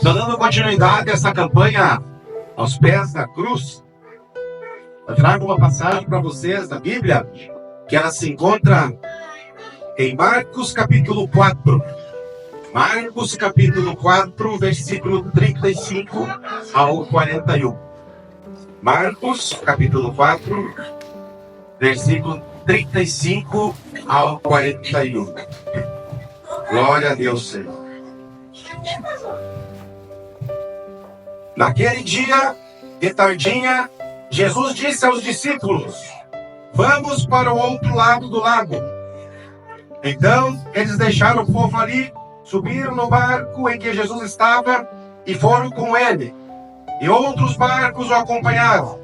Estou dando continuidade a essa campanha aos pés da cruz. Eu trago uma passagem para vocês da Bíblia, que ela se encontra em Marcos capítulo 4. Marcos capítulo 4, versículo 35 ao 41. Marcos capítulo 4, versículo 35 ao 41. Glória a Deus, Senhor. Naquele dia, de tardinha, Jesus disse aos discípulos: vamos para o outro lado do lago. Então, eles deixaram o povo ali, subiram no barco em que Jesus estava e foram com ele. E outros barcos o acompanharam.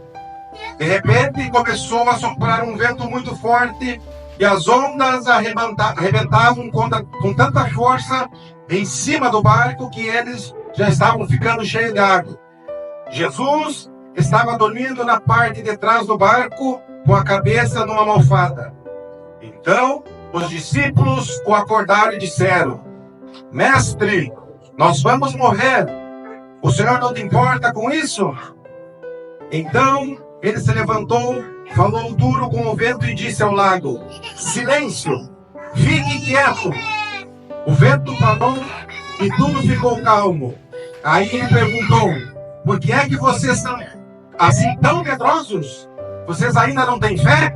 De repente, começou a soprar um vento muito forte e as ondas arrebentavam com tanta força em cima do barco que eles já estavam ficando cheios de água. Jesus estava dormindo na parte de trás do barco com a cabeça numa almofada. Então, os discípulos o acordaram e disseram: Mestre, nós vamos morrer. O Senhor não te importa com isso? Então, ele se levantou, falou duro com o vento e disse ao lago: Silêncio, fique quieto. O vento parou e tudo ficou calmo. Aí ele perguntou: por que é que vocês são assim tão medrosos? Vocês ainda não têm fé?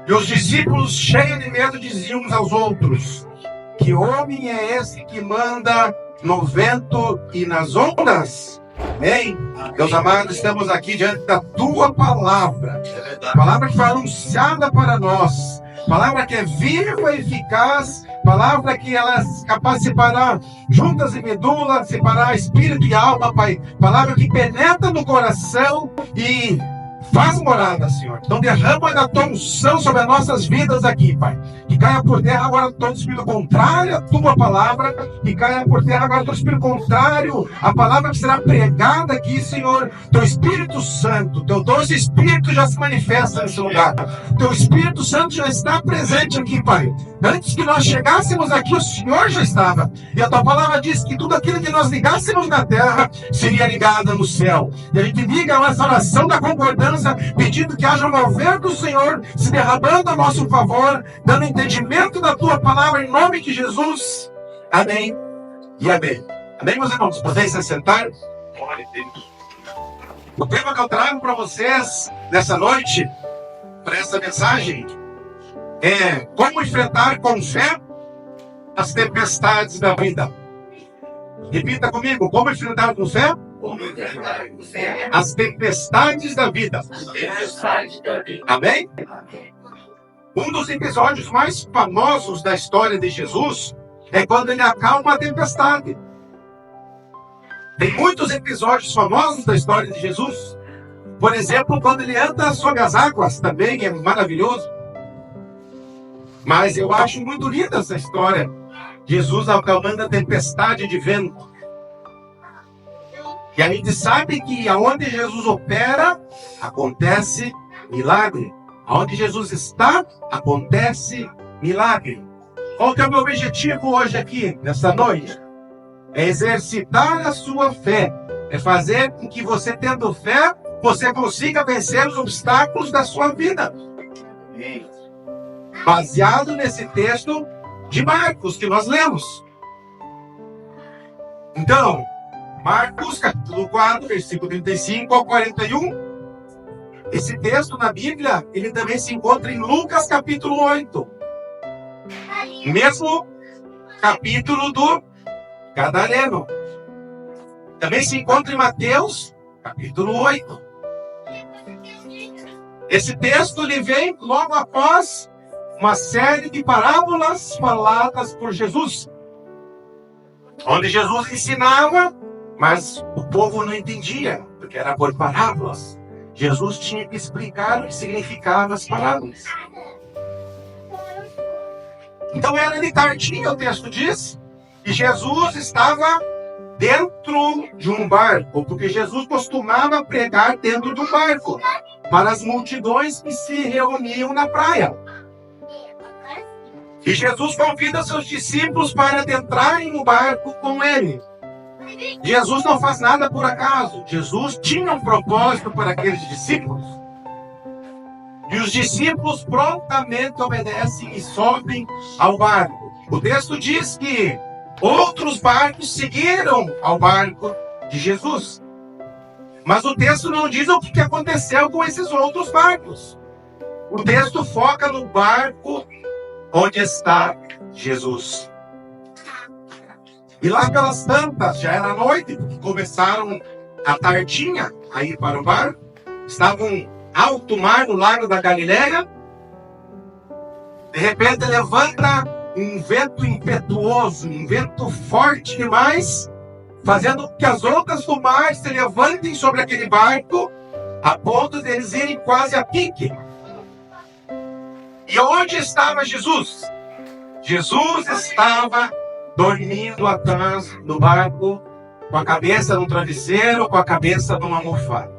E os discípulos, cheios de medo, diziam uns aos outros: que homem é esse que manda no vento e nas ondas? Amém? Meus amados, estamos aqui diante da tua palavra. Palavra que foi anunciada para nós. Palavra que é viva e eficaz. Palavra que ela é capaz de separar juntas e medula, separar espírito e alma, Pai. Palavra que penetra no coração e faz morada, Senhor. Então derrama da tua unção sobre as nossas vidas aqui, Pai. Que caia por terra agora todo espírito contrário à tua palavra. Que caia por terra agora todo espírito contrário à palavra que será pregada aqui, Senhor. Teu Espírito Santo, teu doce Espírito já se manifesta nesse lugar. Teu Espírito Santo já está presente aqui, Pai. Antes que nós chegássemos aqui, o Senhor já estava. E a tua palavra diz que tudo aquilo que nós ligássemos na terra seria ligado no céu. E a gente liga a nossa oração da concordância, pedindo que haja um mover do Senhor se derramando a nosso favor, dando entendimento da tua palavra em nome de Jesus. Amém e amém. Amém, meus irmãos? Podem se assentar? O tema que eu trago para vocês nessa noite, para essa mensagem, é como enfrentar com fé as tempestades da vida. Repita comigo: como enfrentar com fé as tempestades da vida. Amém? Um dos episódios mais famosos da história de Jesus é quando ele acalma a tempestade. Tem muitos episódios famosos da história de Jesus. Por exemplo, quando ele anda sobre as águas, também é maravilhoso. Mas eu acho muito linda essa história. Jesus acalmando a tempestade de vento. E a gente sabe que aonde Jesus opera, acontece milagre. Aonde Jesus está, acontece milagre. Qual que é o meu objetivo hoje aqui, nessa noite? É exercitar a sua fé. É fazer com que você, tendo fé, você consiga vencer os obstáculos da sua vida. Baseado nesse texto de Marcos que nós lemos. Então, Marcos capítulo 4, versículo 35 ao 41. Esse texto na Bíblia, ele também se encontra em Lucas capítulo 8. Mesmo capítulo do Gadareno. Também se encontra em Mateus capítulo 8. Esse texto ele vem logo após uma série de parábolas faladas por Jesus. Onde Jesus ensinava, mas o povo não entendia, porque era por parábolas. Jesus tinha que explicar o que significavam as parábolas. Então era de tardinha, o texto diz, e Jesus estava dentro de um barco, porque Jesus costumava pregar dentro de um barco, para as multidões que se reuniam na praia. E Jesus convida seus discípulos para adentrarem no barco com ele. Jesus não faz nada por acaso. Jesus tinha um propósito para aqueles discípulos. E os discípulos prontamente obedecem e sobem ao barco. O texto diz que outros barcos seguiram ao barco de Jesus. Mas o texto não diz o que aconteceu com esses outros barcos. O texto foca no barco onde está Jesus. E lá pelas tantas, já era noite, porque começaram a tardinha a ir para o barco. Estavam em alto mar no lago da Galileia. De repente levanta um vento impetuoso, um vento forte demais, fazendo com que as ondas do mar se levantem sobre aquele barco, a ponto de eles irem quase a pique. E onde estava Jesus? Jesus estava dormindo atrás do barco, com a cabeça num travesseiro, com a cabeça numa almofada.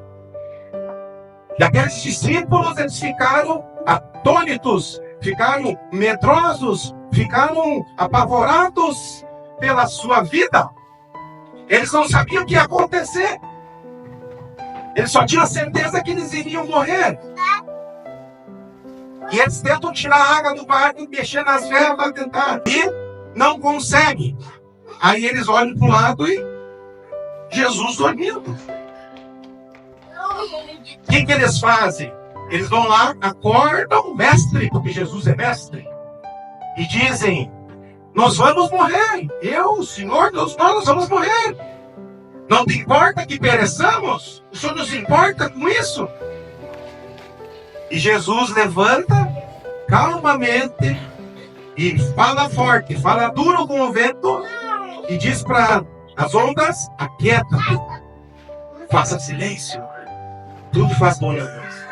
E aqueles discípulos, eles ficaram atônitos, ficaram medrosos, ficaram apavorados pela sua vida. Eles não sabiam o que ia acontecer. Eles só tinham certeza que eles iriam morrer. E eles tentam tirar a água do barco, mexer nas velas para tentar. E não conseguem. Aí eles olham para o lado e Jesus dormindo. O que eles fazem? Eles vão lá, acordam o mestre, porque Jesus é mestre, e dizem: nós vamos morrer. Eu, o Senhor, nós vamos morrer. Não te importa que pereçamos? O Senhor não se importa com isso? E Jesus levanta calmamente e fala forte, fala duro com o vento e diz para as ondas: aquieta-te, faça silêncio, tudo faz bom na Deus.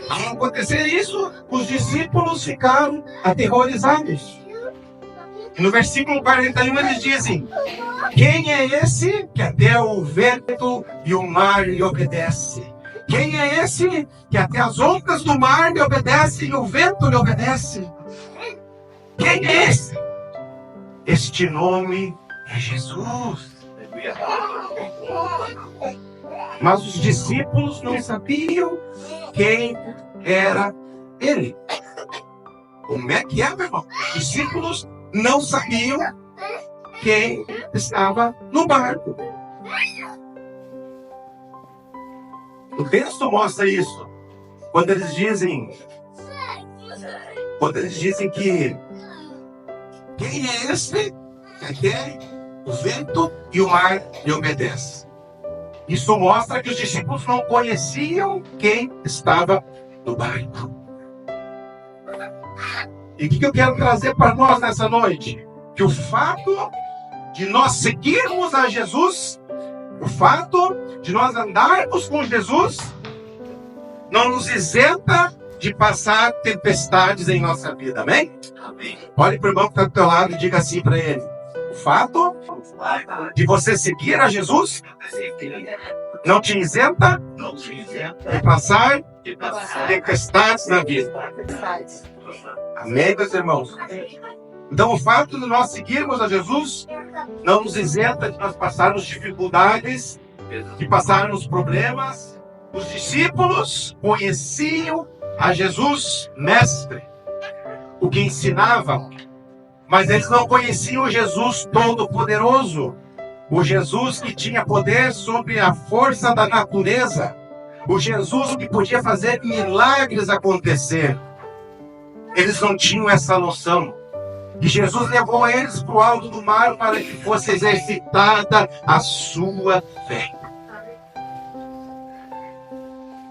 Ao acontecer isso, os discípulos ficaram aterrorizados. E no versículo 41 eles dizem: quem é esse que até o vento e o mar lhe obedece? Quem é esse que até as ondas do mar lhe obedecem e o vento lhe obedece? Quem é esse? Este nome é Jesus. Mas os discípulos não sabiam quem era ele. Como é que é, meu irmão? Os discípulos não sabiam quem estava no barco. O texto mostra isso. Quando eles dizem que quem é esse que até o vento e o mar lhe obedecem. Isso mostra que os discípulos não conheciam quem estava no barco. E o que eu quero trazer para nós nessa noite? Que o fato de nós seguirmos a Jesus, o fato de nós andarmos com Jesus, não nos isenta de passar tempestades em nossa vida, amém? Amém. Olhe para o irmão que está do teu lado e diga assim para ele: o fato de você seguir a Jesus não te isenta de passar tempestades na vida. Amém, meus irmãos? Então, o fato de nós seguirmos a Jesus não nos isenta de nós passarmos dificuldades, de passarmos problemas. Os discípulos conheciam a Jesus mestre, o que ensinava, mas eles não conheciam o Jesus todo-poderoso, o Jesus que tinha poder sobre a força da natureza, o Jesus que podia fazer milagres acontecer. Eles não tinham essa noção. E Jesus levou eles para o alto do mar para que fosse exercitada a sua fé.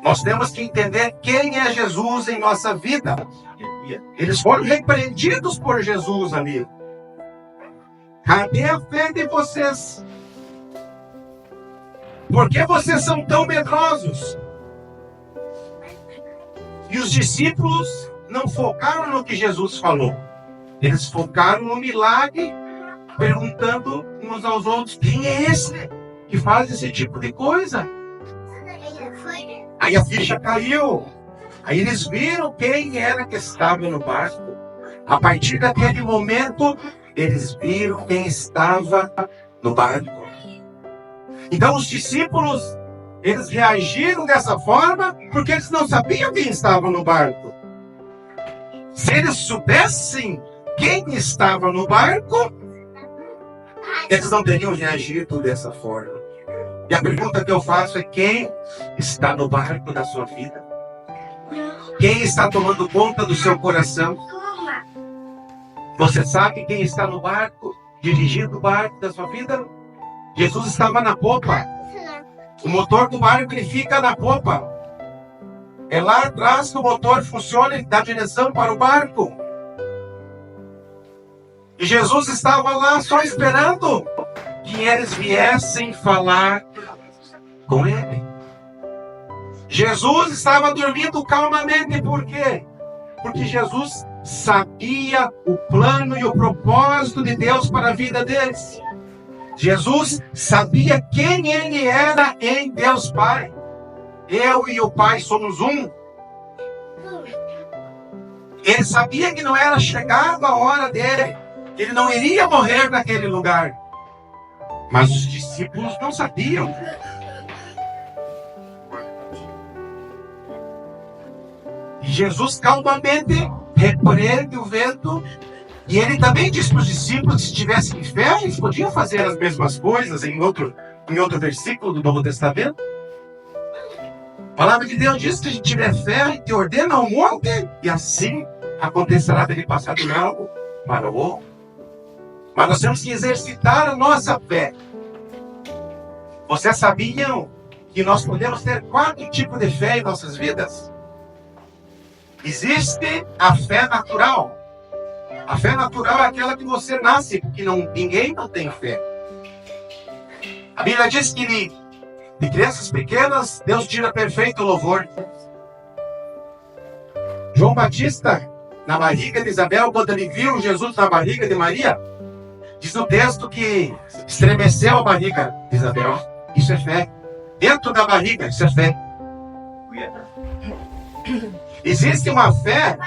Nós temos que entender quem é Jesus em nossa vida. Eles foram repreendidos por Jesus ali. Cadê a fé de vocês? Por que vocês são tão medrosos? E os discípulos não focaram no que Jesus falou. Eles focaram no milagre, perguntando uns aos outros: quem é esse que faz esse tipo de coisa? Aí a ficha caiu. Aí eles viram quem era que estava no barco. A partir daquele momento, eles viram quem estava no barco. Então os discípulos, eles reagiram dessa forma porque eles não sabiam quem estava no barco. Se eles soubessem quem estava no barco, eles não teriam reagido dessa forma. E a pergunta que eu faço é: quem está no barco da sua vida? Quem está tomando conta do seu coração? Você sabe quem está no barco, dirigindo o barco da sua vida? Jesus estava na popa. O motor do barco, ele fica na popa. É lá atrás que o motor funciona e dá direção para o barco. E Jesus estava lá só esperando que eles viessem falar com ele. Jesus estava dormindo calmamente. Por quê? Porque Jesus sabia o plano e o propósito de Deus para a vida deles. Jesus sabia quem ele era em Deus Pai. Eu e o Pai somos um. Ele sabia que não era chegada a hora dele, que ele não iria morrer naquele lugar. Mas os discípulos não sabiam. E Jesus calmamente repreende o vento. E ele também disse para os discípulos que se tivessem fé, eles podiam fazer as mesmas coisas em outro versículo do Novo Testamento. A palavra de Deus diz que se a gente tiver fé, a gente ordena ao monte e assim acontecerá dele passar do lado para o outro. Mas nós temos que exercitar a nossa fé. Vocês sabiam que nós podemos ter 4 tipos de fé em nossas vidas? Existe a fé natural. A fé natural é aquela que você nasce, porque ninguém não tem fé. A Bíblia diz que de crianças pequenas, Deus tira perfeito louvor. João Batista, na barriga de Isabel, quando ele viu Jesus na barriga de Maria, diz no texto que estremeceu a barriga de Isabel. Isso é fé. Dentro da barriga, isso é fé. Existe uma fé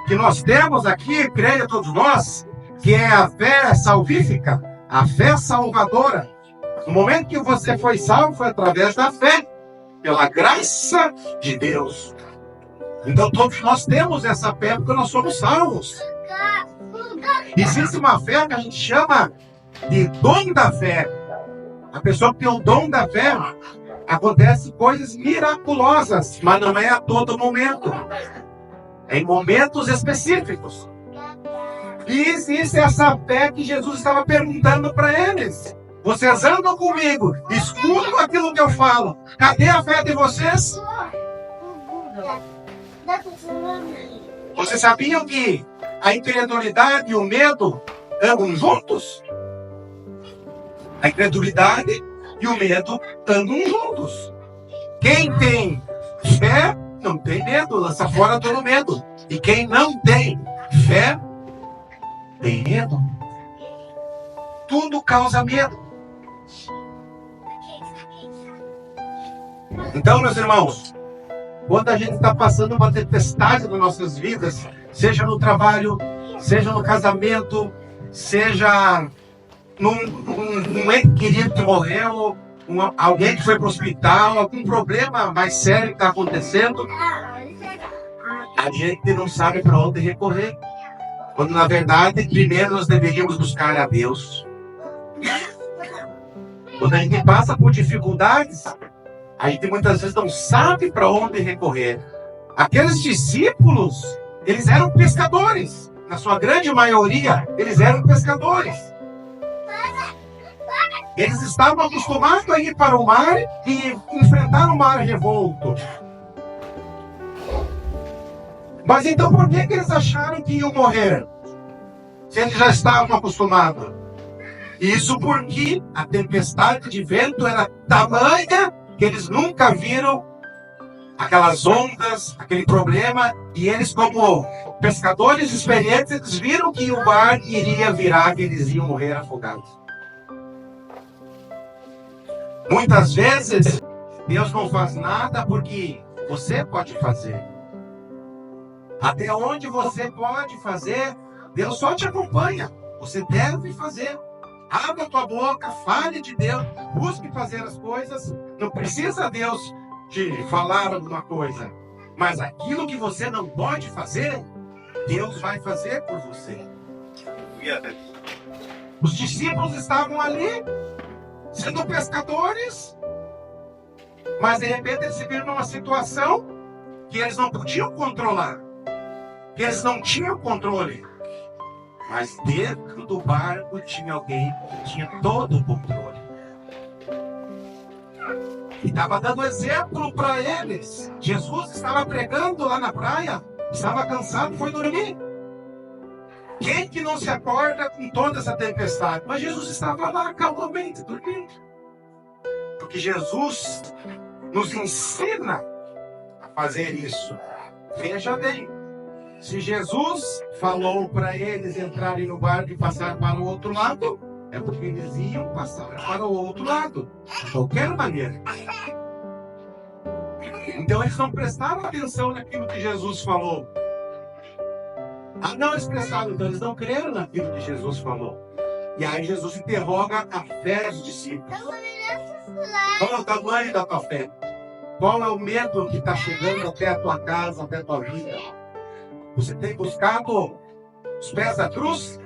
que nós temos aqui, creio todos nós, que é a fé salvífica, a fé salvadora. No momento que você foi salvo, foi através da fé, pela graça de Deus. Então todos nós temos essa fé porque nós somos salvos. Existe uma fé que a gente chama de dom da fé. A pessoa que tem o dom da fé, acontece coisas miraculosas, mas não é a todo momento. É em momentos específicos. E existe essa fé que Jesus estava perguntando para eles. Vocês andam comigo, escutam aquilo que eu falo. Cadê a fé de vocês? Vocês sabiam que a incredulidade e o medo andam juntos? A incredulidade e o medo andam juntos. Quem tem fé não tem medo, lança fora todo medo. E quem não tem fé tem medo. Tudo causa medo. Então, meus irmãos, quando a gente está passando uma tempestade nas nossas vidas, seja no trabalho, seja no casamento, seja num ente querido que morreu, alguém que foi para o hospital, algum problema mais sério que está acontecendo, a gente não sabe para onde recorrer. Quando, na verdade, primeiro nós deveríamos buscar a Deus. Quando a gente passa por dificuldades, a gente muitas vezes não sabe para onde recorrer. Aqueles discípulos, eles eram pescadores. Na sua grande maioria, eles eram pescadores. Eles estavam acostumados a ir para o mar e enfrentar o mar revolto. Mas então por que eles acharam que iam morrer? Se eles já estavam acostumados. Isso porque a tempestade de vento era tamanha que eles nunca viram aquelas ondas, aquele problema. E eles, como pescadores experientes, eles viram que o mar iria virar, que eles iam morrer afogados. Muitas vezes, Deus não faz nada porque você pode fazer. Até onde você pode fazer, Deus só te acompanha. Você deve fazer. Abra a tua boca, fale de Deus, busque fazer as coisas. Não precisa Deus te falar alguma coisa, mas aquilo que você não pode fazer, Deus vai fazer por você. Os discípulos estavam ali, sendo pescadores, mas de repente eles se viram numa situação que eles não podiam controlar, que eles não tinham controle. Mas dentro do barco tinha alguém que tinha todo o controle. E estava dando exemplo para eles. Jesus estava pregando lá na praia, estava cansado e foi dormir. Quem que não se acorda com toda essa tempestade? Mas Jesus estava lá calmamente dormindo. Porque Jesus nos ensina a fazer isso. Veja bem, se Jesus falou para eles entrarem no barco e passar para o outro lado, é porque eles iam passar para o outro lado, de qualquer maneira. Então eles não prestaram atenção naquilo que Jesus falou. Ah, não, eles prestaram, então eles não creram naquilo que Jesus falou. E aí Jesus interroga a fé dos discípulos. Qual é o tamanho da tua fé? Qual é o medo que está chegando até a tua casa, até a tua vida? Você tem buscado os pés da cruz?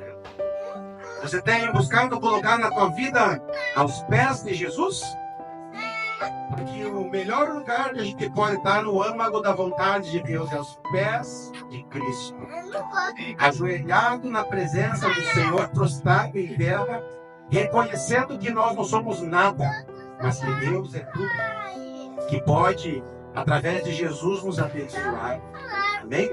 Você tem buscado colocar na tua vida aos pés de Jesus? Porque o melhor lugar que a gente pode estar no âmago da vontade de Deus é aos pés de Cristo. Ajoelhado na presença do Senhor, prostrado em terra, reconhecendo que nós não somos nada, mas que Deus é tudo, que pode, através de Jesus, nos abençoar. Amém?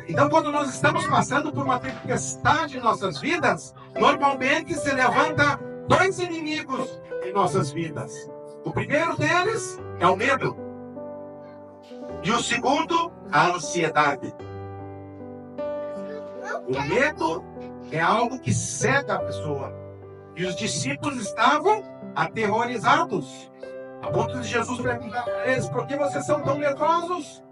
Então, quando nós estamos passando por uma tempestade em nossas vidas, normalmente se levanta dois inimigos em nossas vidas. O primeiro deles é o medo. E o segundo, a ansiedade. O medo é algo que cega a pessoa. E os discípulos estavam aterrorizados. A ponto de Jesus perguntar para eles: por que vocês são tão medrosos?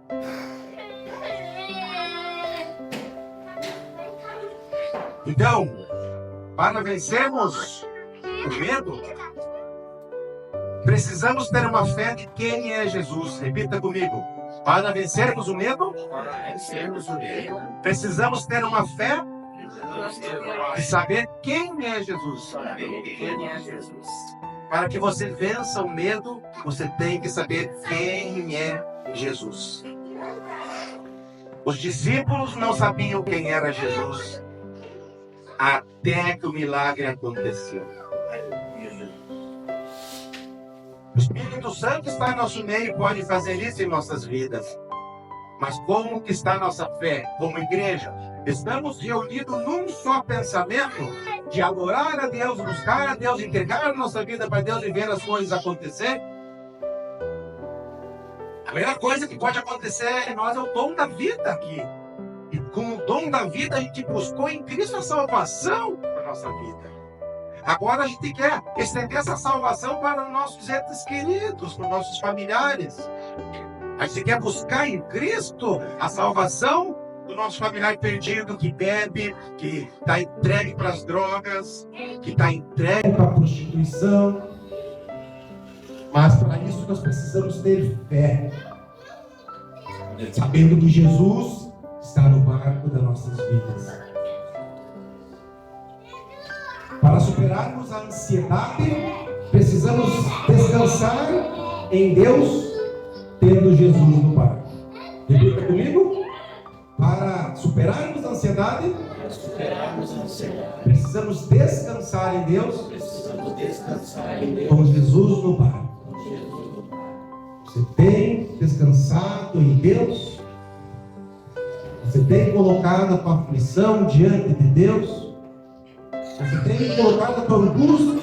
Então, para vencermos o medo, precisamos ter uma fé de quem é Jesus. Repita comigo. Para vencermos o medo, precisamos ter uma fé de saber quem é Jesus. Para que você vença o medo, você tem que saber quem é Jesus. Os discípulos não sabiam quem era Jesus, até que o milagre aconteceu. O Espírito Santo está em nosso meio e pode fazer isso em nossas vidas. Mas como que está a nossa fé como igreja? Estamos reunidos num só pensamento de adorar a Deus, buscar a Deus, entregar a nossa vida para Deus e ver as coisas acontecer? A melhor coisa que pode acontecer em nós é o dom da vida aqui. E com o dom da vida a gente buscou em Cristo a salvação para a nossa vida. Agora a gente quer estender essa salvação para os nossos entes queridos, para os nossos familiares. A gente quer buscar em Cristo a salvação do nosso familiar perdido, que bebe, que está entregue para as drogas, que está entregue para a prostituição. Mas para isso nós precisamos ter fé, sabendo que Jesus está no barco das nossas vidas. Para superarmos a ansiedade, precisamos descansar em Deus, tendo Jesus no barco. Repita comigo. Para superarmos a ansiedade, precisamos descansar em Deus, com Jesus no barco. Você tem descansado em Deus? Você tem colocado a tua aflição diante de Deus? Você tem colocado a tua angústia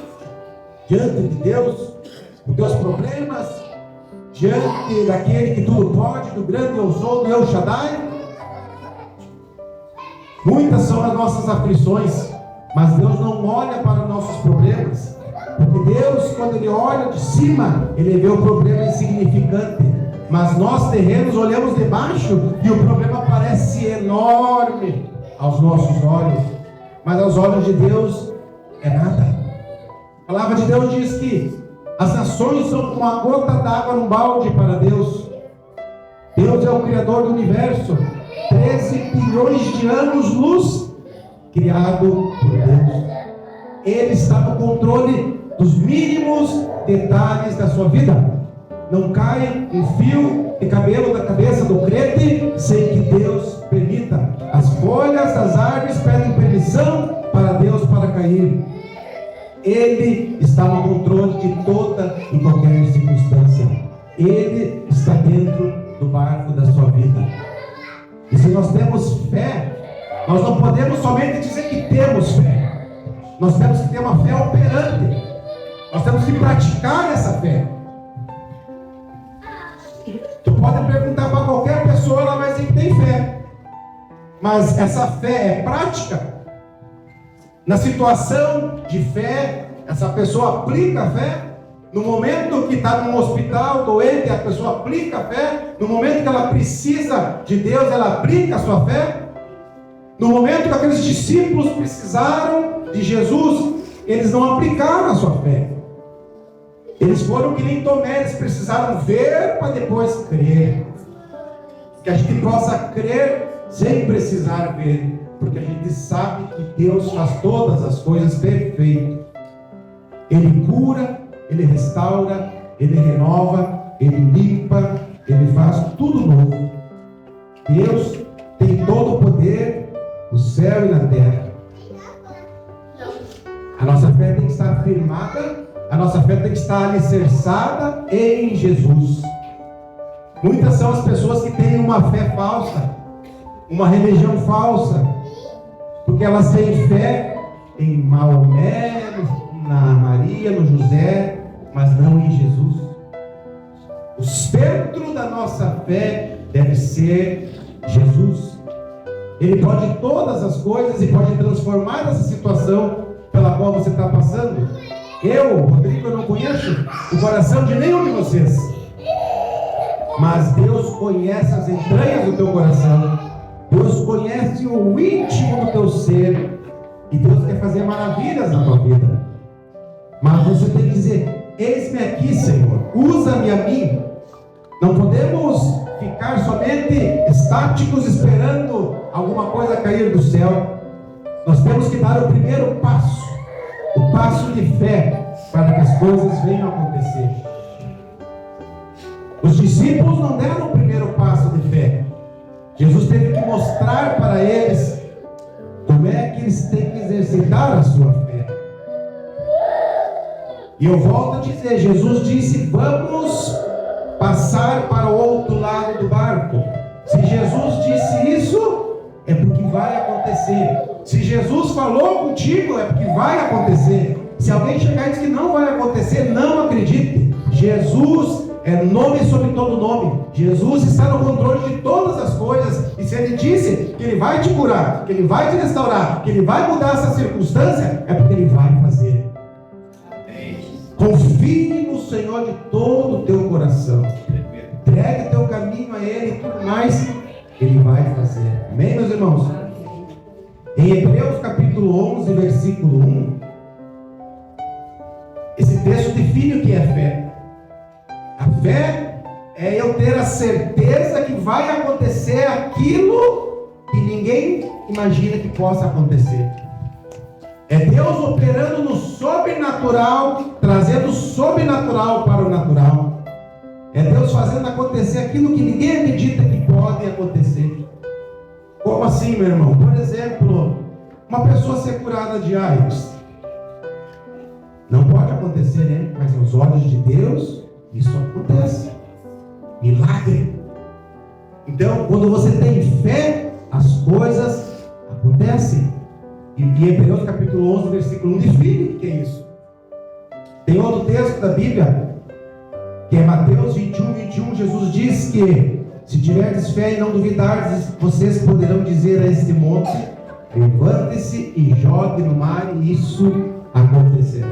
diante de Deus? Os teus problemas diante daquele que tudo pode, do grande eu sou, do El Shaddai? Muitas são as nossas aflições, mas Deus não olha para os nossos problemas. Porque Deus, quando Ele olha de cima, Ele vê o problema insignificante. Mas nós terrenos olhamos de baixo e o problema parece enorme aos nossos olhos. Mas aos olhos de Deus é nada. A palavra de Deus diz que as nações são como uma gota d'água num balde para Deus. Deus é o Criador do universo. 13 bilhões de anos-luz criado por Deus. Ele está no controle dos mínimos detalhes da sua vida. Não cai um fio de cabelo da cabeça do crente sem que Deus permita. As folhas das árvores pedem permissão para Deus para cair. Ele está no controle de toda e qualquer circunstância. Ele está dentro do barco da sua vida. E se nós temos fé, nós não podemos somente dizer que temos fé. Nós temos que ter uma fé operante. Nós temos que praticar essa fé. Tu pode perguntar para qualquer pessoa, ela vai dizer que tem fé. Mas essa fé é prática? Na situação de fé, essa pessoa aplica a fé. No momento que está num hospital doente, a pessoa aplica a fé. No momento que ela precisa de Deus, ela aplica a sua fé. No momento que aqueles discípulos precisaram de Jesus, eles não aplicaram a sua fé. Eles foram que nem Tomé, eles precisaram ver para depois crer. Que a gente possa crer sem precisar ver, porque a gente sabe que Deus faz todas as coisas perfeito. Ele cura, Ele restaura, Ele renova, Ele limpa, Ele faz tudo novo. Deus tem todo o poder no céu e na terra. A nossa fé tem que estar firmada, a nossa fé tem que estar alicerçada em Jesus. Muitas são as pessoas que têm uma fé falsa, uma religião falsa, porque elas têm fé em Maomé, na Maria, no José, mas não em Jesus. O centro da nossa fé deve ser Jesus. Ele pode todas as coisas e pode transformar essa situação pela qual você está passando. Eu, Rodrigo, eu não conheço o coração de nenhum de vocês, mas Deus conhece as entranhas do teu coração. Deus conhece o íntimo do teu ser, e Deus quer fazer maravilhas na tua vida. Mas você tem que dizer: eis-me aqui, Senhor, usa-me a mim. Não podemos ficar somente estáticos esperando alguma coisa cair do céu. Nós temos que dar o primeiro passo, o passo de fé, para que as coisas venham a acontecer. Os discípulos não deram o primeiro passo de fé. Jesus teve que mostrar para eles como é que eles têm que exercitar a sua fé. E eu volto a dizer, Jesus disse: vamos passar para o outro lado do barco. Se Jesus disse isso, é porque vai acontecer. Se Jesus falou contigo, é porque vai acontecer. Se alguém chegar e dizer que não vai acontecer, não acredite. Jesus é nome sobre todo nome. Jesus está no controle de todas as coisas. E se Ele disse que Ele vai te curar, que Ele vai te restaurar, que Ele vai mudar essa circunstância, é porque Ele vai fazer. Confie no Senhor de todo o teu coração. Entregue o teu caminho a Ele e tudo mais Ele vai fazer. Amém, meus irmãos? Em Hebreus capítulo 11, versículo 1, esse texto define o que é fé. A fé é eu ter a certeza que vai acontecer aquilo que ninguém imagina que possa acontecer. É Deus operando no sobrenatural, trazendo o sobrenatural para o natural. É Deus fazendo acontecer aquilo que ninguém acredita que pode acontecer. Como assim, meu irmão? Por exemplo, uma pessoa ser curada de AIDS. Não pode acontecer, né? Mas aos olhos de Deus, isso acontece. Milagre. Então, quando você tem fé, as coisas acontecem. E em Hebreus capítulo 11, versículo 1, define o que é isso. Tem outro texto da Bíblia, que é Mateus 21, 21. Jesus diz que se tiverdes fé e não duvidardes, vocês poderão dizer a este monte: levante-se e jogue no mar, e isso acontecerá.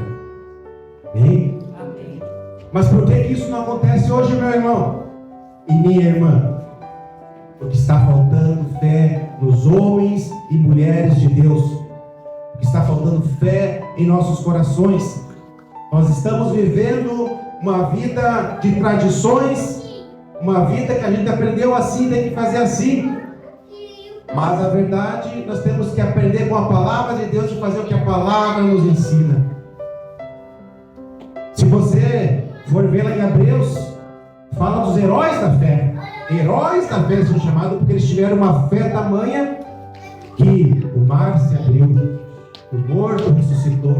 Amém? Amém. Mas por que isso não acontece hoje, meu irmão e minha irmã? Porque está faltando fé nos homens e mulheres de Deus. Porque está faltando fé em nossos corações. Nós estamos vivendo uma vida de tradições, uma vida que a gente aprendeu assim, tem que fazer assim. Mas a verdade, nós temos que aprender com a palavra de Deus e fazer o que a palavra nos ensina. Se você for ver lá em Hebreus, fala dos heróis da fé. Heróis da fé são chamados porque eles tiveram uma fé tamanha que o mar se abriu, o morto ressuscitou.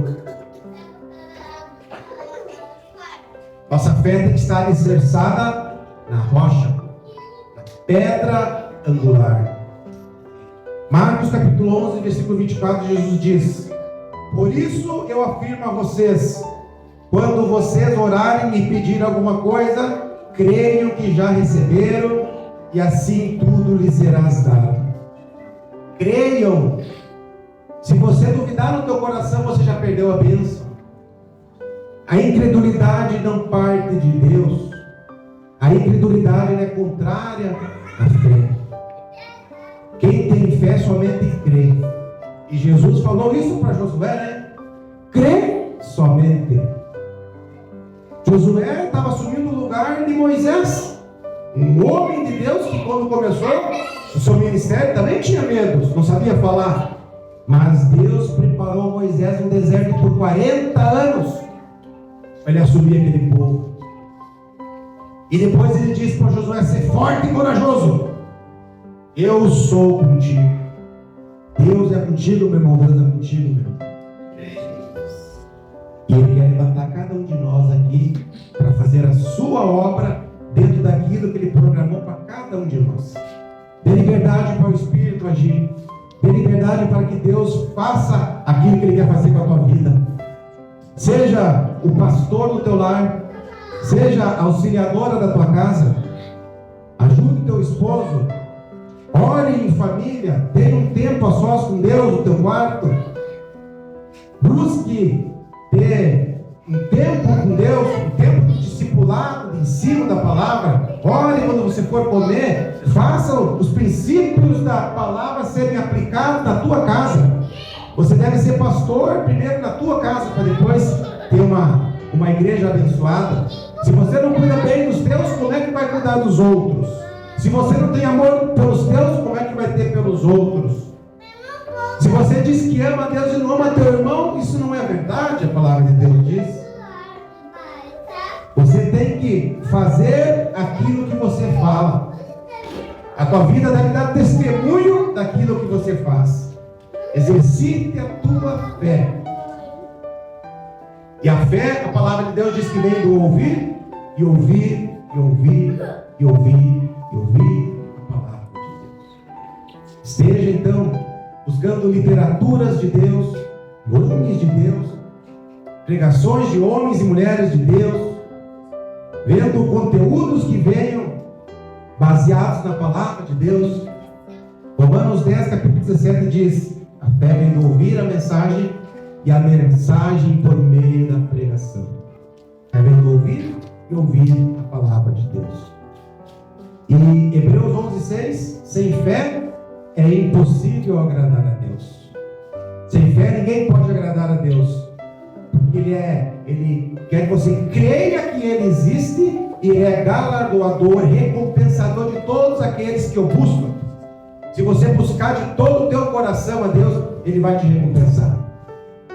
Nossa fé tem que estar alicerçada na rocha, na pedra angular. Marcos capítulo 11, versículo 24, Jesus diz: por isso eu afirmo a vocês, quando vocês orarem e pedirem alguma coisa, creiam que já receberam, e assim tudo lhes será dado. Creiam. Se você duvidar no teu coração, você já perdeu a bênção. A incredulidade não parte de Deus. A incredulidade é contrária à fé. Quem tem fé somente crê. E Jesus falou isso para Josué, né? Crê somente. Josué estava assumindo o lugar de Moisés, um homem de Deus que quando começou o seu ministério também tinha medo, não sabia falar. Mas Deus preparou Moisés no deserto por 40 anos para ele assumir aquele povo. E depois ele disse para Josué: ser forte e corajoso. Eu sou contigo. Deus é contigo, meu irmão. Deus é contigo, meu irmão. E Ele quer levantar cada um de nós aqui para fazer a sua obra dentro daquilo que Ele programou para cada um de nós. Dê liberdade para o Espírito agir. Dê liberdade para que Deus faça aquilo que Ele quer fazer com a tua vida. Seja o pastor do teu lar, seja a auxiliadora da tua casa. Ajude teu esposo. Ore em família. Tenha um tempo a sós com Deus no teu quarto. Busque ter um tempo com Deus, um tempo de discipulado, de ensino da palavra. Ore quando você for comer. Faça os princípios da palavra serem aplicados na tua casa. Você deve ser pastor primeiro na tua casa, para depois ter uma igreja abençoada. Se você não cuida bem dos teus, como é que vai cuidar dos outros? Se você não tem amor pelos teus, como é que vai ter pelos outros? Se você diz que ama a Deus e não ama teu irmão, isso não é verdade, a palavra de Deus diz. Você tem que fazer aquilo que você fala. A tua vida deve dar testemunho daquilo que você faz. Exercite a tua fé. E a fé, a palavra de Deus diz que vem do ouvir, e ouvir, e ouvir, e ouvir, e ouvir a palavra de Deus. Esteja então buscando literaturas de Deus, nomes de Deus, pregações de homens e mulheres de Deus, vendo conteúdos que venham baseados na palavra de Deus. Romanos 10, capítulo 17 diz: a fé vem do ouvir a mensagem, e a mensagem por meio da pregação. A fé vem do ouvir e ouvir a palavra de Deus. E Hebreus 11:6: sem fé é impossível agradar a Deus. Sem fé ninguém pode agradar a Deus, porque Ele quer que você creia que Ele existe e é galardoador, recompensador de todos aqueles que o buscam. Se você buscar de todo o teu coração a Deus, Ele vai te recompensar.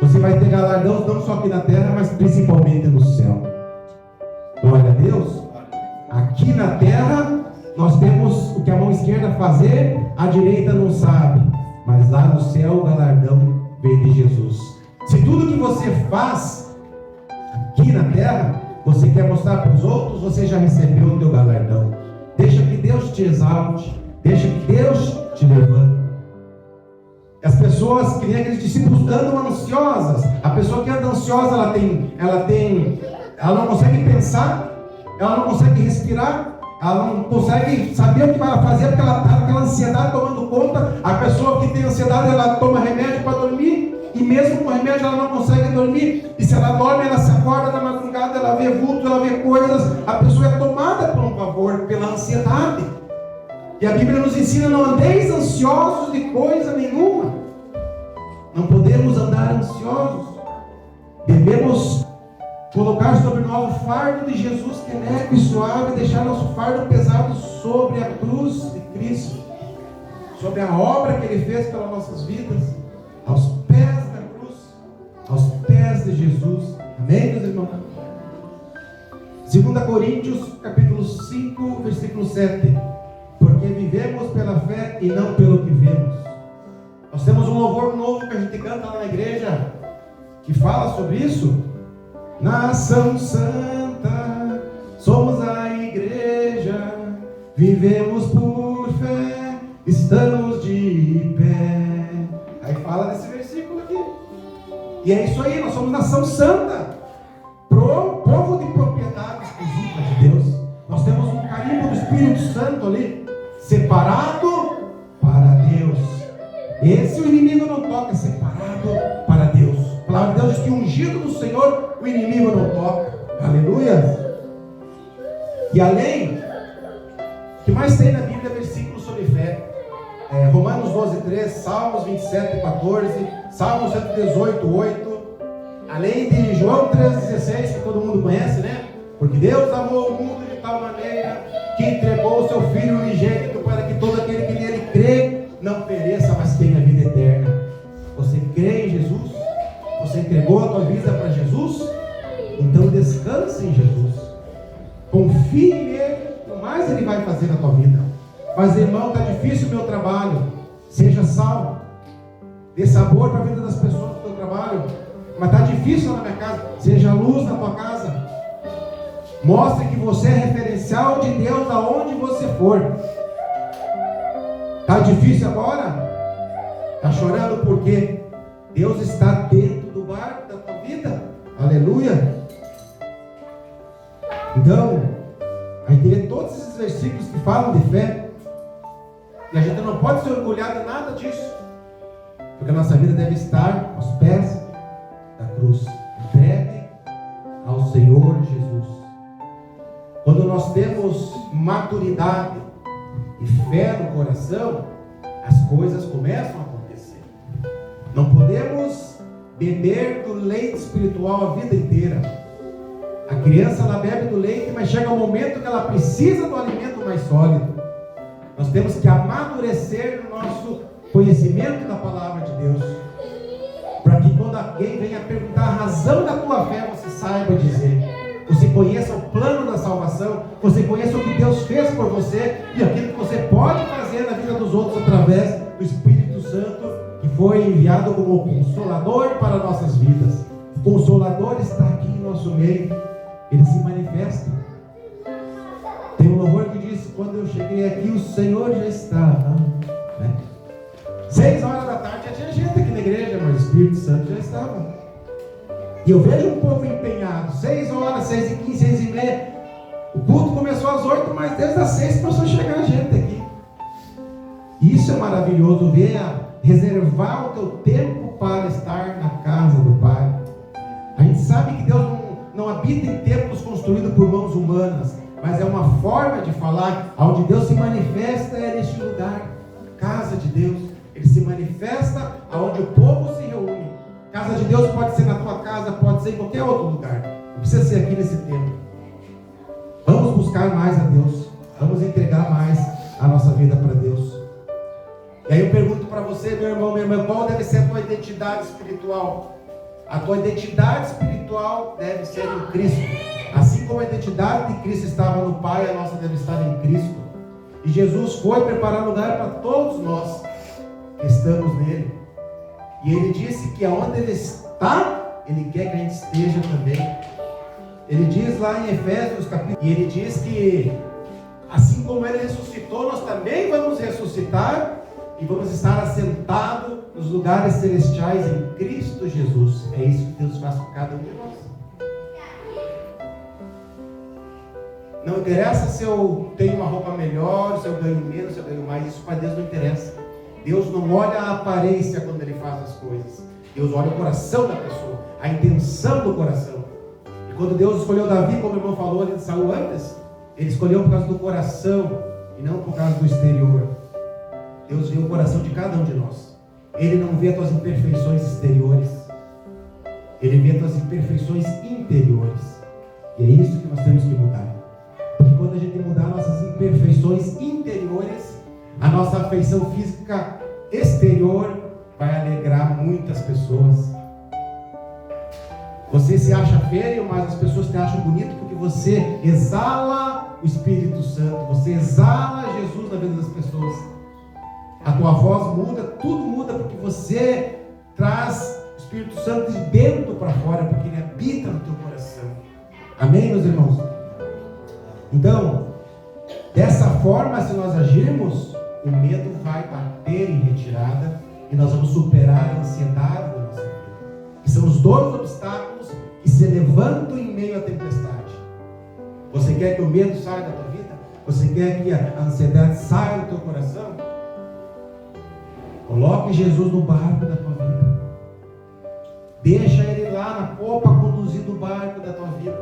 Você vai ter galardão não só aqui na terra, mas principalmente no céu. Glória a Deus. Aqui na terra nós temos o que a mão esquerda fazer, a direita não sabe. Mas lá no céu o galardão vem de Jesus. Se tudo que você faz aqui na terra, você quer mostrar para os outros, você já recebeu o teu galardão. Deixa que Deus te exalte. Deixa que Deus te levante. As pessoas, que nem aqueles discípulos, andam ansiosas. A pessoa que anda ansiosa, ela não consegue pensar, ela não consegue respirar, ela não consegue saber o que vai fazer, porque ela está com aquela ansiedade tomando conta. A pessoa que tem ansiedade, ela toma remédio para dormir, e mesmo com remédio ela não consegue dormir. E se ela dorme, ela se acorda na madrugada, ela vê vultos, ela vê coisas. A pessoa é tomada por um pavor, pela ansiedade. E a Bíblia nos ensina: não andeis ansiosos de coisa nenhuma. Não podemos andar ansiosos. Devemos Colocar sobre nós o fardo de Jesus, que é leve e suave, e deixar nosso fardo pesado sobre a cruz de Cristo, sobre a obra que Ele fez pelas nossas vidas, aos pés da cruz, aos pés de Jesus. Amém, meus irmãos? 2 Coríntios, capítulo 5, versículo 7. Porque vivemos pela fé e não pelo que vemos. Nós temos um louvor novo que a gente canta lá na igreja, que fala sobre isso. Nação Santa, somos a igreja, vivemos por fé, estamos de pé. Aí fala desse versículo aqui. E é isso aí, nós somos nação santa, povo de propriedade exclusiva de Deus. Nós temos um carimbo do Espírito Santo ali, separado para Deus. Esse o inimigo não toca, separado para Deus. A palavra de Deus diz que ungido do Senhor o inimigo não toca. Aleluia. E além, o que mais tem na Bíblia é versículos sobre fé. Romanos 12:3, Salmos 27:14, Salmos 118:8, além de João 3:16, que todo mundo conhece, né? Porque Deus amou o mundo de tal maneira que entregou o seu Filho unigênito para que todo aquele que nele crê não pereça, mas tenha vida eterna. Você crê em Jesus? Você entregou a tua vida para Jesus? Então descanse em Jesus. Confie nele, o mais ele vai fazer na tua vida. Mas irmão, está difícil o meu trabalho. Seja salvo. Dê sabor para a vida das pessoas do teu trabalho. Mas está difícil na minha casa. Seja luz na tua casa. Mostre que você é referencial de Deus aonde você for. Está difícil agora? Está chorando por quê? Deus está dentro do barco da tua vida. Aleluia. Então, a gente vê todos esses versículos que falam de fé. E a gente não pode se orgulhar de nada disso. Porque a nossa vida deve estar aos pés da cruz, entregue ao Senhor Jesus. Quando nós temos maturidade e fé no coração, as coisas começam a acontecer. Não podemos beber do leite espiritual a vida inteira. A criança, ela bebe do leite, mas chega um momento que ela precisa do alimento mais sólido. Nós temos que amadurecer no nosso conhecimento da palavra de Deus, para que quando alguém venha perguntar a razão da tua fé, você saiba dizer. Você conheça o plano da salvação, você conheça o que Deus fez por você e aquilo que você pode fazer na vida dos outros através do Espírito Santo, que foi enviado como Consolador para nossas vidas. O Consolador está aqui em nosso meio, ele se manifesta. Tem um louvor que diz: quando eu cheguei aqui, o Senhor já estava, né? 6 horas da tarde já tinha gente aqui na igreja, mas o Espírito Santo já estava. E eu vejo um povo empenhado. 6 horas, 6h15, 6h30. O culto começou às 8, mas desde as 6 começou a chegar gente aqui. Isso é maravilhoso, ver reservar o teu tempo para estar na casa do Pai. A gente sabe que Deus não habita em templos construídos por mãos humanas, mas é uma forma de falar. Onde Deus se manifesta é neste lugar, casa de Deus. Ele se manifesta aonde o povo se reúne. Casa de Deus pode ser na tua casa, pode ser em qualquer outro lugar. Não precisa ser aqui nesse templo. Vamos buscar mais a Deus. Vamos entregar mais a nossa vida para Deus. E aí eu pergunto para você, meu irmão, minha irmã, qual deve ser a tua identidade espiritual? A tua identidade espiritual deve ser em Cristo. Assim como a identidade de Cristo estava no Pai, a nossa deve estar em Cristo. E Jesus foi preparar lugar para todos nós que estamos nele. E ele disse que aonde ele está, ele quer que a gente esteja também. Ele diz lá em Efésios capítulo, e ele diz que assim como ele ressuscitou, nós também vamos ressuscitar e vamos estar assentados nos lugares celestiais em Cristo Jesus. É isso que Deus faz com cada um de nós. Não interessa se eu tenho uma roupa melhor, se eu ganho menos, se eu ganho mais. Isso para Deus não interessa. Deus não olha a aparência quando Ele faz as coisas. Deus olha o coração da pessoa, a intenção do coração. E quando Deus escolheu Davi, como o irmão falou ali de Saul antes, Ele escolheu por causa do coração e não por causa do exterior. Deus vê o coração de cada um de nós. Ele não vê as tuas imperfeições exteriores. Ele vê tuas imperfeições interiores. E é isso que nós temos que mudar. Porque quando a gente mudar nossas imperfeições interiores, a nossa afeição física exterior vai alegrar muitas pessoas. Você se acha feio, mas as pessoas te acham bonito porque você exala o Espírito Santo, você exala Jesus na vida das pessoas. A tua voz muda, tudo muda porque você traz o Espírito Santo de dentro para fora, porque ele habita no teu coração. Amém, meus irmãos? Então, dessa forma, se nós agirmos, o medo vai bater em retirada e nós vamos superar a ansiedade da nossa vida. Que são os dois obstáculos que se levantam em meio à tempestade. Você quer que o medo saia da tua vida? Você quer que a ansiedade saia do teu coração? Coloque Jesus no barco da tua vida. Deixa ele lá na popa conduzindo o barco da tua vida.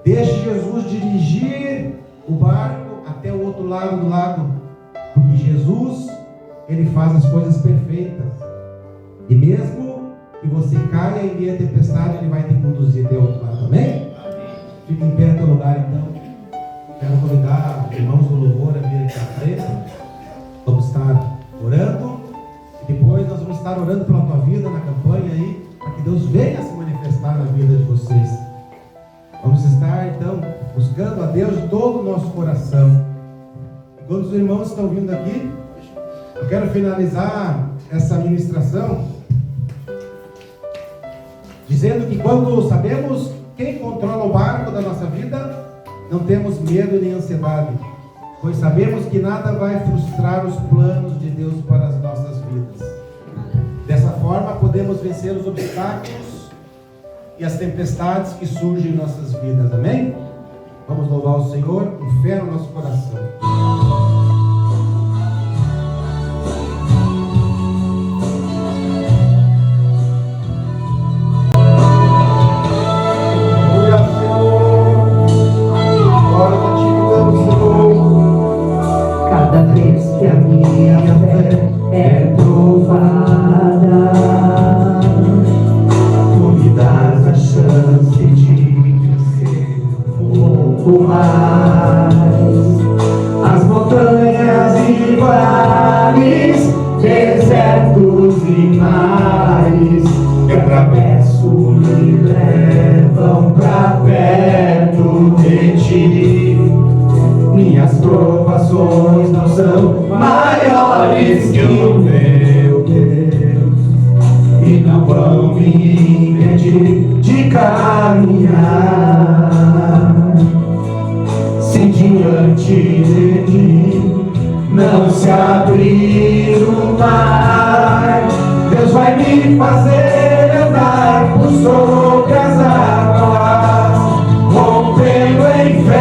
Deixe Jesus dirigir o barco até o outro lado do lago. Porque Jesus, ele faz as coisas perfeitas. E mesmo que você caia em meio à tempestade, ele vai te conduzir até o outro lado. Amém? Fique em pé no teu lugar, então. Quero convidar os irmãos do louvor a vir aqui à frente. Vamos estar orando. E depois nós vamos estar orando pela tua vida na campanha aí, para que Deus venha se manifestar na vida de vocês. Vamos estar, então, buscando a Deus de todo o nosso coração. Enquanto os irmãos estão vindo aqui, eu quero finalizar essa ministração dizendo que quando sabemos quem controla o barco da nossa vida, não temos medo nem ansiedade, pois sabemos que nada vai frustrar os planos de Deus para as nossas vidas. Dessa forma, podemos vencer os obstáculos e as tempestades que surgem em nossas vidas. Amém? Vamos louvar o Senhor com fé no nosso coração. Cada vez que a minha fé é provada, tu me dás a chance de crescer um pouco mais. As montanhas e vales, desertos e mares que atravesso me levam pra perto de ti. Minhas provações não são maiores que o meu Deus e não vão me impedir de caminhar. Se diante de ti não se abrir o mar, Deus vai me fazer andar por sobre as águas, rompendo em fé.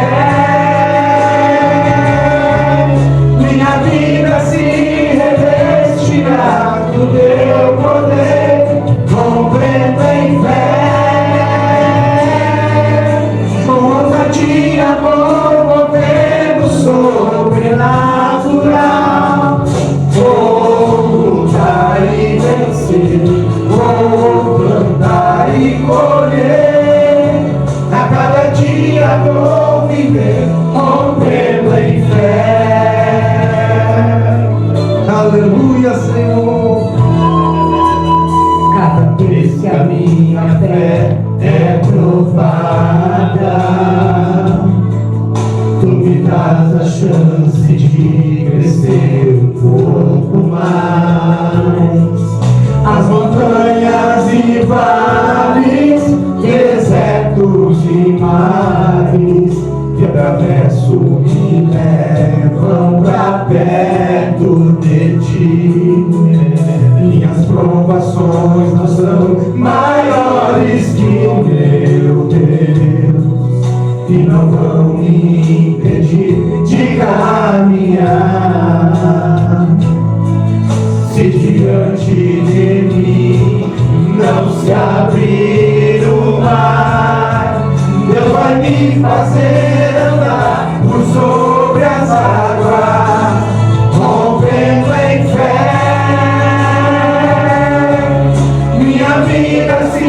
Do teu poder, compreendo em fé, com ousadia, amor, movendo sobrenatural. Vou lutar e vencer, vou plantar e colher, a cada dia vou viver, compreendo em fé. Aleluia, Senhor. Cada vez que a minha fé é provada, tu me dás a chance de crescer um pouco mais. As montanhas e vales, desertos e mares que atravesso me levam pra perto de ti. Minhas provações não são maiores que o meu Deus e não vão me impedir de caminhar. Se diante de mim não se abrir o mar, Deus vai me fazer andar por sobre as águas, rompendo em fé. Minha vida se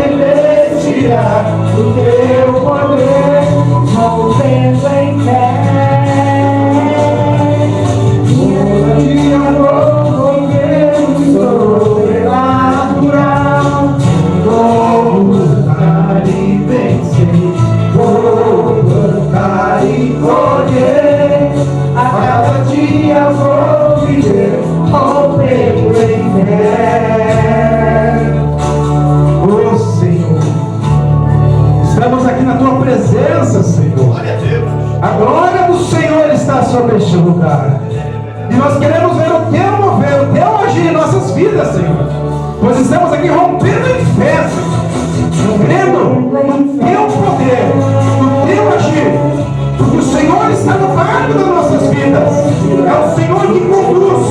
revestirá do teu poder, movendo em fé. Todo dia vou viver sobrenatural, vou lutar e vencer, vou plantar e colher. A cada dia vou viver rompendo em fé. Oh Senhor, estamos aqui na tua presença, Senhor. Glória a Deus. A glória do Senhor está sobre este lugar. E nós queremos ver o teu mover, o teu agir em nossas vidas, Senhor. Pois estamos aqui rompendo em fé, Senhor. Crendo no teu poder, no teu agir. Porque o Senhor está no barco das nossas vidas. É o Senhor que conduz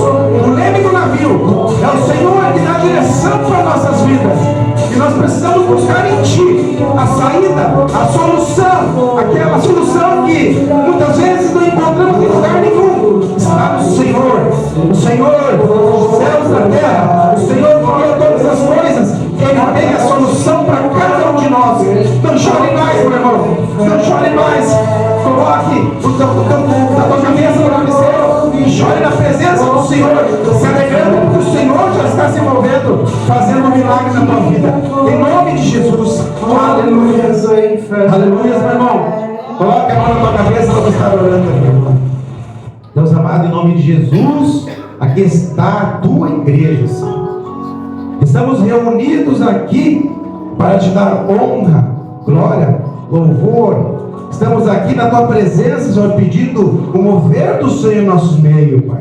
o leme do navio. É o Senhor que dá direção para nossas vidas. E nós precisamos buscar em Ti a saída, a solução. Aquela solução que muitas vezes não encontramos em lugar nenhum. Está no Senhor. O Senhor dos céus da terra. O Senhor que criou todas as coisas. Ele tem a solução para cada um de nós. Não chore mais, meu irmão. Não chore mais. Coloque a tua cabeça no travesseiro e chore na presença do Senhor, se alegrando porque o Senhor já está se movendo, fazendo um milagre na tua vida. Em nome de Jesus. Aleluia. Aleluia, meu irmão. Coloque a mão na tua cabeça para estar orando aqui, irmão. Deus amado, em nome de Jesus, aqui está a tua igreja, Senhor. Estamos reunidos aqui para te dar honra, glória, louvor. Estamos aqui na tua presença, Senhor, pedindo o mover do Senhor em nossos meios, Pai.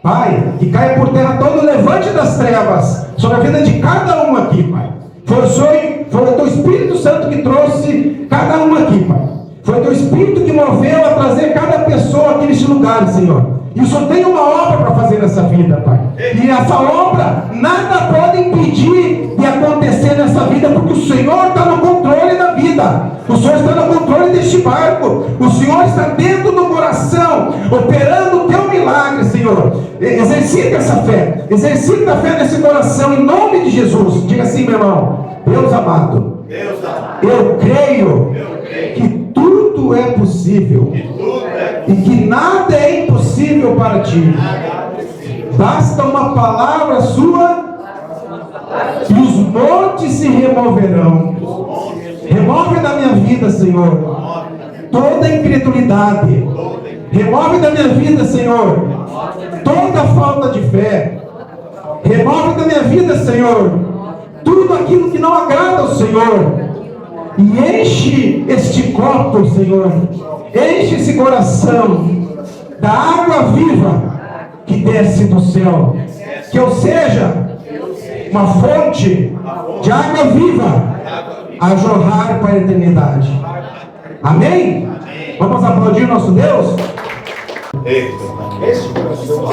Pai, que caia por terra todo o levante das trevas sobre a vida de cada um aqui, Pai. Foi o teu Espírito Santo que trouxe cada um aqui, Pai. Foi o teu Espírito que moveu a trazer cada pessoa aqui neste lugar, Senhor. E o Senhor tem uma obra para fazer nessa vida, Pai. E essa obra, nada pode impedir de acontecer nessa vida, porque o Senhor está no controle da vida. O Senhor está no controle deste barco. O Senhor está dentro do coração, operando o teu milagre, Senhor. Exercita essa fé. Exercita a fé nesse coração, em nome de Jesus. Diga assim, meu irmão. Deus amado, eu creio que tudo é possível. E que nada é impossível para ti. Basta uma palavra sua e os montes se removerão. Remove da minha vida, Senhor, toda incredulidade. Remove da minha vida, Senhor, toda falta de fé. Remove da minha vida, Senhor, tudo aquilo que não agrada ao Senhor. E enche este copo, Senhor. Enche esse coração da água viva que desce do céu. Que eu seja uma fonte de água viva a jorrar para a eternidade. Amém? Vamos aplaudir nosso Deus? Esse coração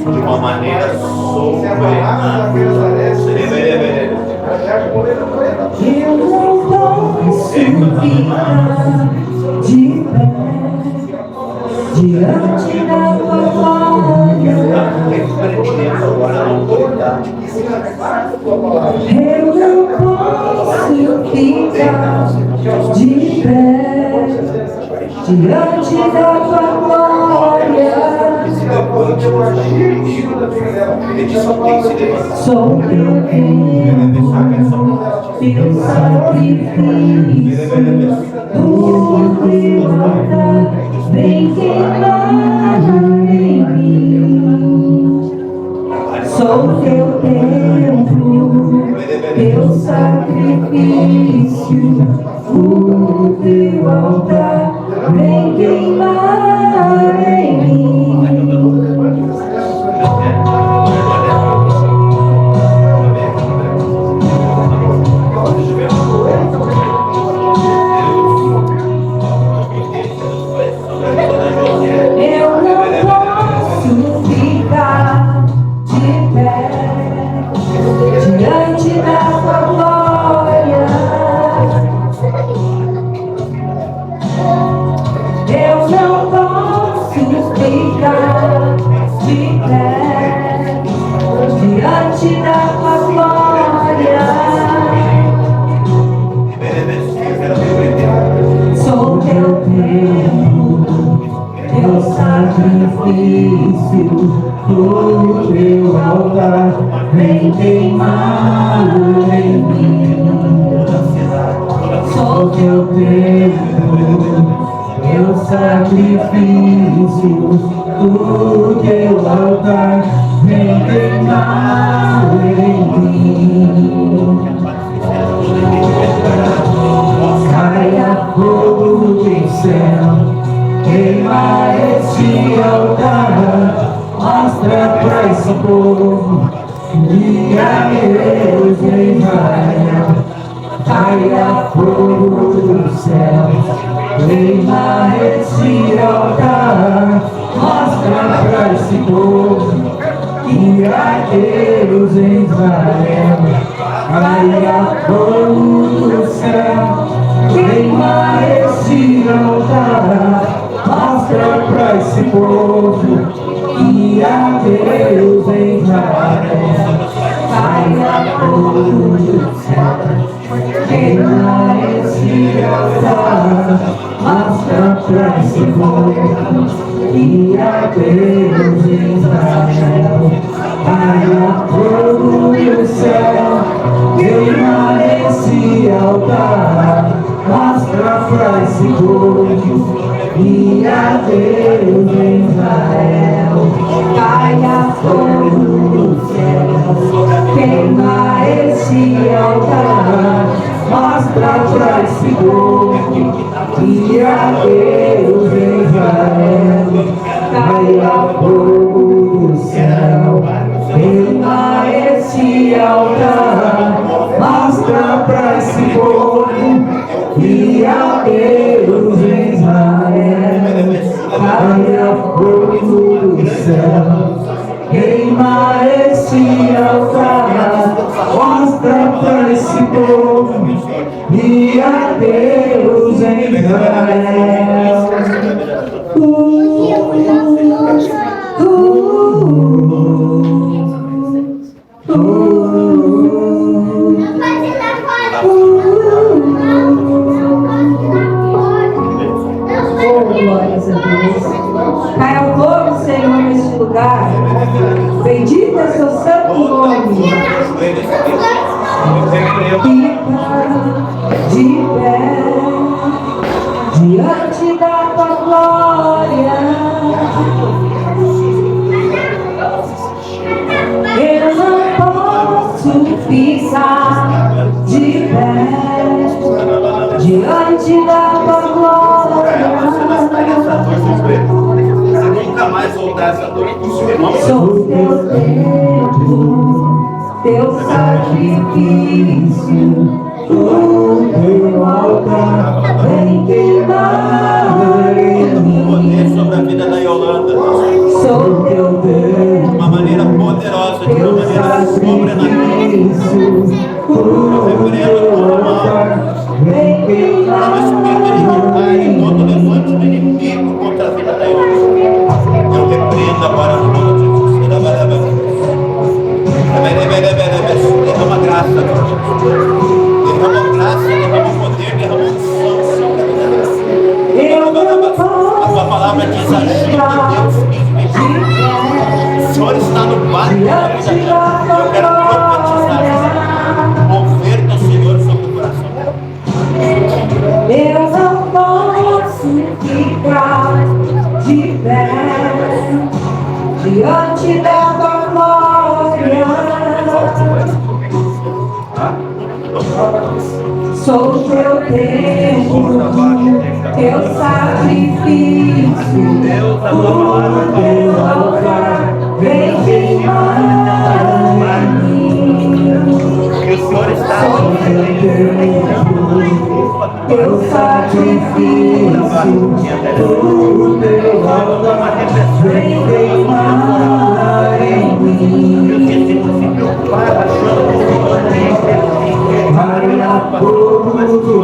de uma maneira soberana. Eu não posso ficar de pé diante da tua glória. Eu não posso ficar de pé diante da tua glória. Sou teu tempo, teu sacrifício, tua altar vem queimar em mim. Sou teu templo, teu sacrifício, o teu altar vem queimar em mim. Eu não posso ficar de pé diante da tua glória. Eu não posso ficar de sacrifício do teu altar, vem queimar em mim. Só teu tempo, teu sacrifício do teu altar, vem queimar em mim. Caia fogo do céu, queima este altar, mostra pra esse povo que há Deus em Israel. Caia fogo do céu, queima este altar, mostra pra esse povo que há Deus em Israel. Caia fogo do céu, queima este altar, mostra pra esse povo que há Deus em Israel. Caia fogo do céu, queima este altar, mostra pra esse povo que há Deus em Israel. Caia fogo do céu, queima esse altar, mostra pra esse povo que há Deus em Israel. Caia fogo do céu, queima esse altar, mostra pra esse povo que há Deus em Israel. Caia fogo do céu, queima esse altar, mostra pra esse povo que há Deus em Israel. Caia fogo do céu, queima esse altar, mostra pra esse povo que há Deus em Israel. Glórias a Deus. Caia o fogo, Senhor, neste lugar. Bendito é seu santo nome. Fica de pé diante da tua glória. Eu não posso ficar de pé diante da tua glória. Nunca mais voltar essa dor com os irmãos. Sou teu tempo, teu sacrifício, o teu altar, vem queimar em mim. Poder sobre a vida da Yolanda. Sou teu De tempo, uma maneira poderosa, de uma teu maneira sobrenatural. sacrifício, o teu altar, vem queimar em Todo mim. levante do inimigo contra a vida da Yolanda. Eu repreendo agora no nome de Jesus. Derrama graça, derrama graça, derrama poder, derrama unção. A tua palavra diz a Deus. O Senhor está no barco da vida dela. Eu quero profetizar. Mover do Senhor sobre o coração dela. Eu não posso ficar de pé diante da tua glória. Sou teu tempo, teu sacrifício, o teu altar, vem queimar em mim. Que o Senhor está Sou teu tempo, teu sacrifício, o teu altar, vem queimar em mim. Caia fogo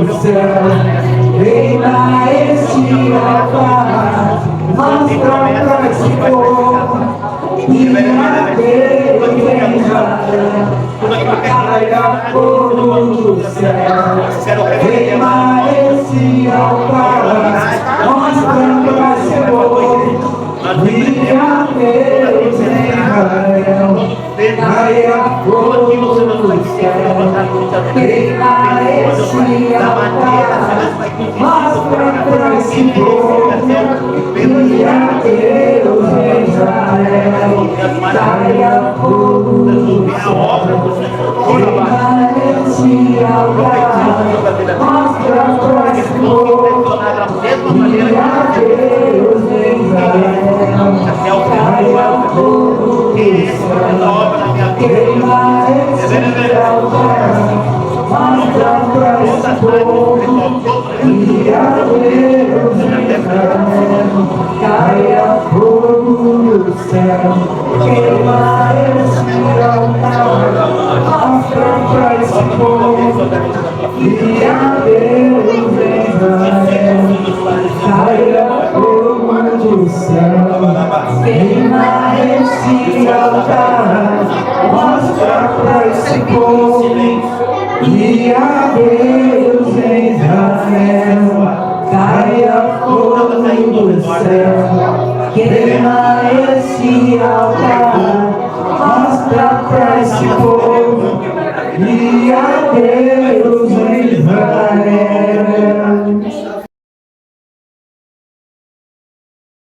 do céu, queima este altar, mostra pra esse povo que há Deus em Israel. Caia fogo do céu, queima este altar, mostra pra esse povo que vejo caia tudo aquilo, fogo Senhor, do vai ser levantado céu, muitas queima esse da maneira, Senhor, vai altar, mostra pra esse que povo que a Deus de Israel, caia fogo do é a céu, obra do Senhor. queima esse altar, mostra pra esse povo Da mesma que maneira a Deus de Israel, até o caia fogo que do essa céu, obra na minha vida. queima esse altar, mostra pra esse povo que a Deus de Israel, caia fogo do céu, queima esse altar, mostra pra esse povo que a Deus de Israel, caia fogo do céu, queima esse altar, mostra pra esse povo que a Deus de Israel, caia fogo do céu, queima esse altar, mostra pra esse povo que a Deus